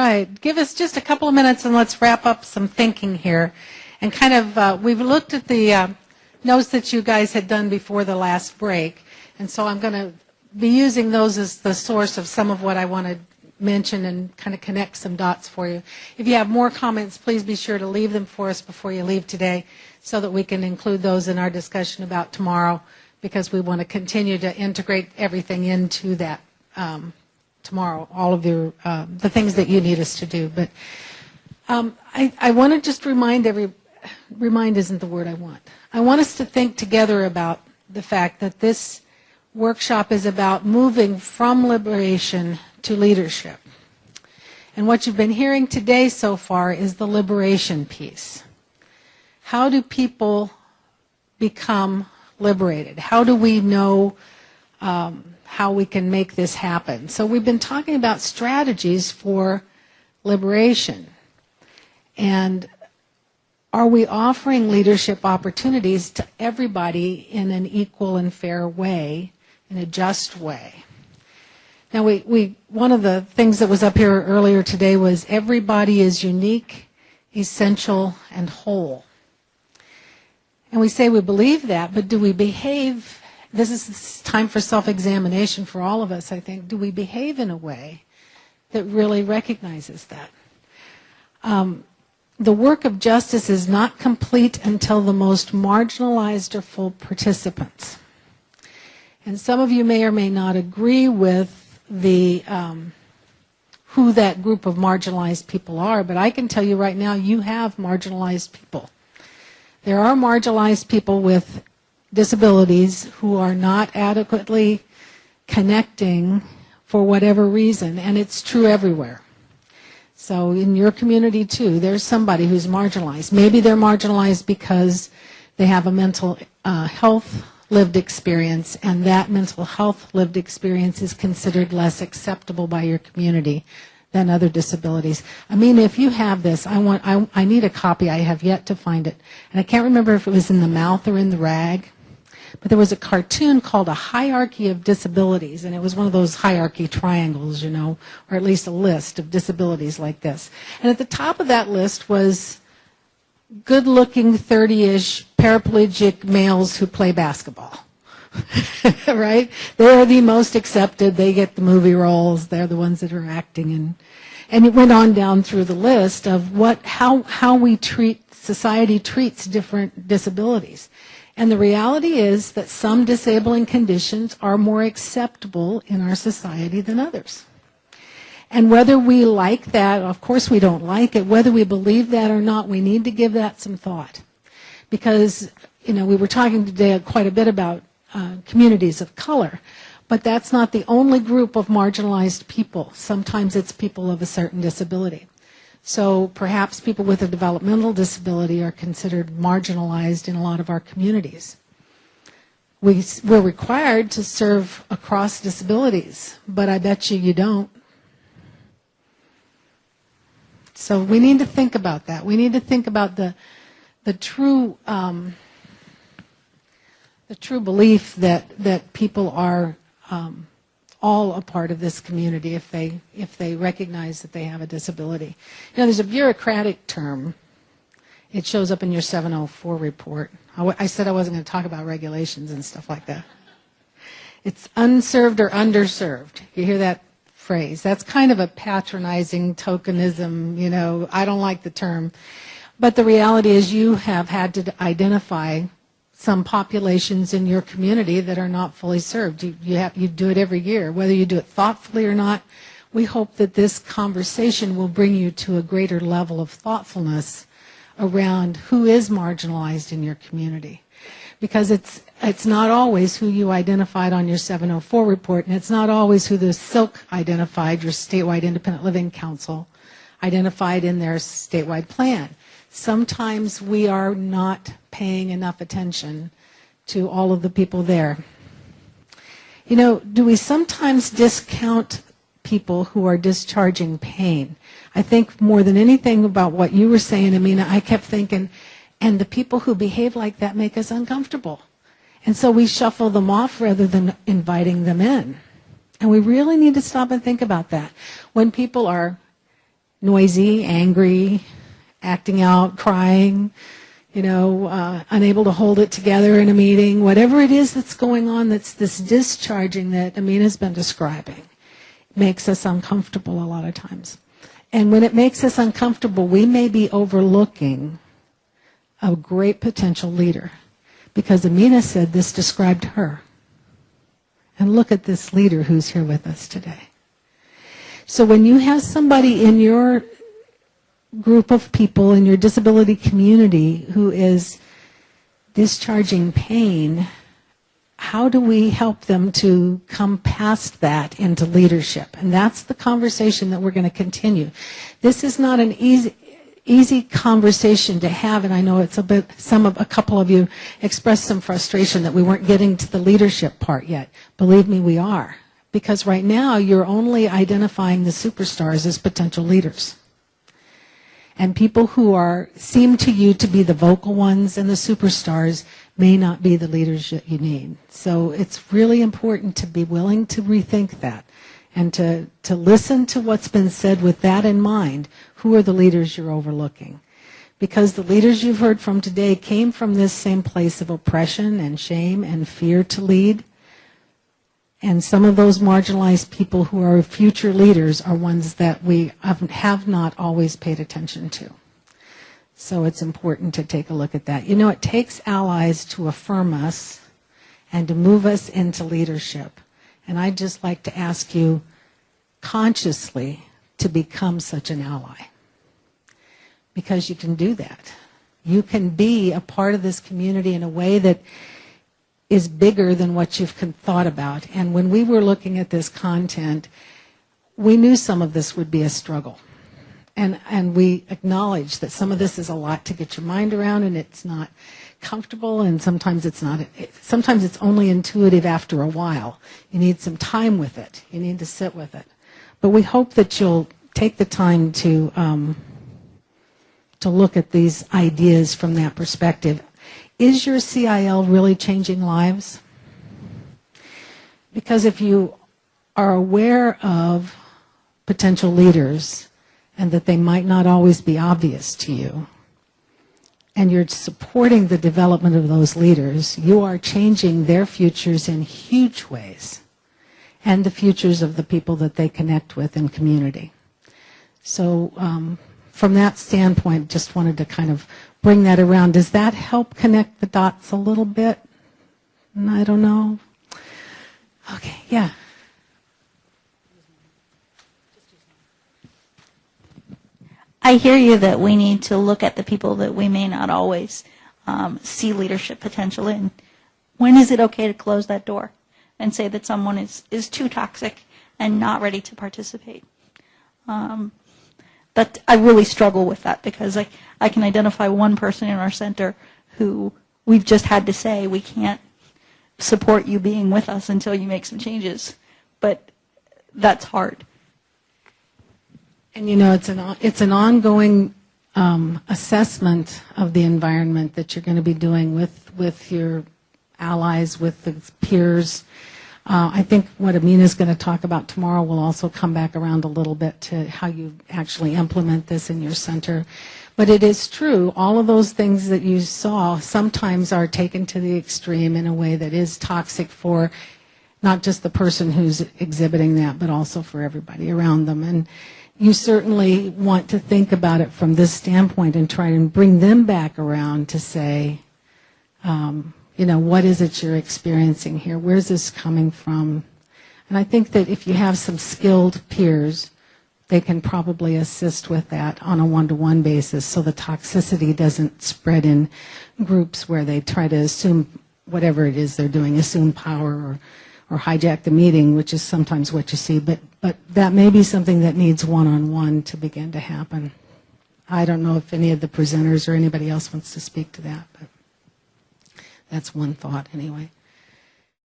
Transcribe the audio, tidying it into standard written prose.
right. Give us just a couple of minutes and let's wrap up some thinking here. And kind of, we've looked at the notes that you guys had done before the last break. And so I'm going to be using those as the source of some of what I want to mention and kind of connect some dots for you. If you have more comments, please be sure to leave them for us before you leave today so that we can include those in our discussion about tomorrow, because we want to continue to integrate everything into that tomorrow, all of your, the things that you need us to do. But I want to just remind isn't the word I want. I want us to think together about the fact that this workshop is about moving from liberation to leadership. And what you've been hearing today so far is the liberation piece. How do people become liberated? How do we know how we can make this happen? So we've been talking about strategies for liberation. And are we offering leadership opportunities to everybody in an equal and fair way, in a just way? Now, one of the things that was up here earlier today was everybody is unique, essential, and whole. And we say we believe that, but do we behave? This is time for self-examination for all of us, I think. Do we behave in a way that really recognizes that? The work of justice is not complete until the most marginalized are full participants. And some of you may or may not agree with the who that group of marginalized people are, but I can tell you right now, you have marginalized people. There are marginalized people with disabilities who are not adequately connecting for whatever reason, and it's true everywhere. So in your community too, there's somebody who's marginalized. Maybe they're marginalized because they have a mental health lived experience, and that mental health lived experience is considered less acceptable by your community than other disabilities. Amina, if you have this, I need a copy. I have yet to find it. And I can't remember if it was in the mouth or in the rag, but there was a cartoon called A Hierarchy of Disabilities, and it was one of those hierarchy triangles, you know, or at least a list of disabilities like this. And at the top of that list was good-looking 30-ish paraplegic males who play basketball. Right? They're the most accepted. They get the movie roles. They're the ones that are acting. And it went on down through the list of how we treat, society treats different disabilities. And the reality is that some disabling conditions are more acceptable in our society than others. And whether we like that, of course we don't like it, whether we believe that or not, we need to give that some thought. Because, you know, we were talking today quite a bit about communities of color, but that's not the only group of marginalized people. Sometimes it's people of a certain disability. So perhaps people with a developmental disability are considered marginalized in a lot of our communities. We're required to serve across disabilities, but I bet you don't. So we need to think about that. We need to think about the true belief that people are all a part of this community if they recognize that they have a disability. You know, there's a bureaucratic term. It shows up in your 704 report. I said I wasn't going to talk about regulations and stuff like that. It's unserved or underserved. You hear that phrase? That's kind of a patronizing tokenism, you know. I don't like the term. But the reality is you have had to identify some populations in your community that are not fully served. You do it every year. Whether you do it thoughtfully or not, we hope that this conversation will bring you to a greater level of thoughtfulness around who is marginalized in your community. Because it's not always who you identified on your 704 report, and it's not always who the SILC identified, your Statewide Independent Living Council, identified in their statewide plan. Sometimes we are not paying enough attention to all of the people there. You know, do we sometimes discount people who are discharging pain? I think more than anything about what you were saying, Amina, I kept thinking, and the people who behave like that make us uncomfortable. And so we shuffle them off rather than inviting them in. And we really need to stop and think about that. When people are noisy, angry, acting out, crying, unable to hold it together in a meeting, whatever it is that's going on, that's this discharging that Amina's been describing, makes us uncomfortable a lot of times. And when it makes us uncomfortable, we may be overlooking a great potential leader, because Amina said this described her. And look at this leader who's here with us today. So when you have somebody in your group of people, in your disability community, who is discharging pain, how do we help them to come past that into leadership? And that's the conversation that we're going to continue. This is not an easy conversation to have, and I know it's a couple of you expressed some frustration that we weren't getting to the leadership part yet. Believe me, we are. Because right now, you're only identifying the superstars as potential leaders. And people who seem to you to be the vocal ones and the superstars may not be the leaders that you need. So it's really important to be willing to rethink that and to listen to what's been said with that in mind. Who are the leaders you're overlooking? Because the leaders you've heard from today came from this same place of oppression and shame and fear to lead. And some of those marginalized people who are future leaders are ones that we have not always paid attention to. So it's important to take a look at that. It takes allies to affirm us and to move us into leadership. And I'd just like to ask you consciously to become such an ally. Because you can do that. You can be a part of this community in a way that is bigger than what you've thought about. And when we were looking at this content, we knew some of this would be a struggle. And we acknowledge that some of this is a lot to get your mind around, and it's not comfortable, and sometimes it's not. Sometimes it's only intuitive after a while. You need some time with it. You need to sit with it. But we hope that you'll take the time to look at these ideas from that perspective. Is your CIL really changing lives? Because if you are aware of potential leaders and that they might not always be obvious to you, and you're supporting the development of those leaders, you are changing their futures in huge ways, and the futures of the people that they connect with in community. So from that standpoint, just wanted to kind of bring that around. Does that help connect the dots a little bit? I don't know. Okay, yeah. I hear you that we need to look at the people that we may not always see leadership potential in. When is it okay to close that door and say that someone is too toxic and not ready to participate? But I really struggle with that, because I can identify one person in our center who we've just had to say, we can't support you being with us until you make some changes. But that's hard. And it's an ongoing assessment of the environment that you're going to be doing with your allies, with the peers. I think what Amina's going to talk about tomorrow will also come back around a little bit to how you actually implement this in your center. But it is true, all of those things that you saw sometimes are taken to the extreme in a way that is toxic for not just the person who's exhibiting that, but also for everybody around them. And you certainly want to think about it from this standpoint and try and bring them back around to say, what is it you're experiencing here? Where's this coming from? And I think that if you have some skilled peers, they can probably assist with that on a one-to-one basis so the toxicity doesn't spread in groups where they try to assume whatever it is they're doing, assume power or hijack the meeting, which is sometimes what you see. But that may be something that needs one-on-one to begin to happen. I don't know if any of the presenters or anybody else wants to speak to that, but that's one thought anyway.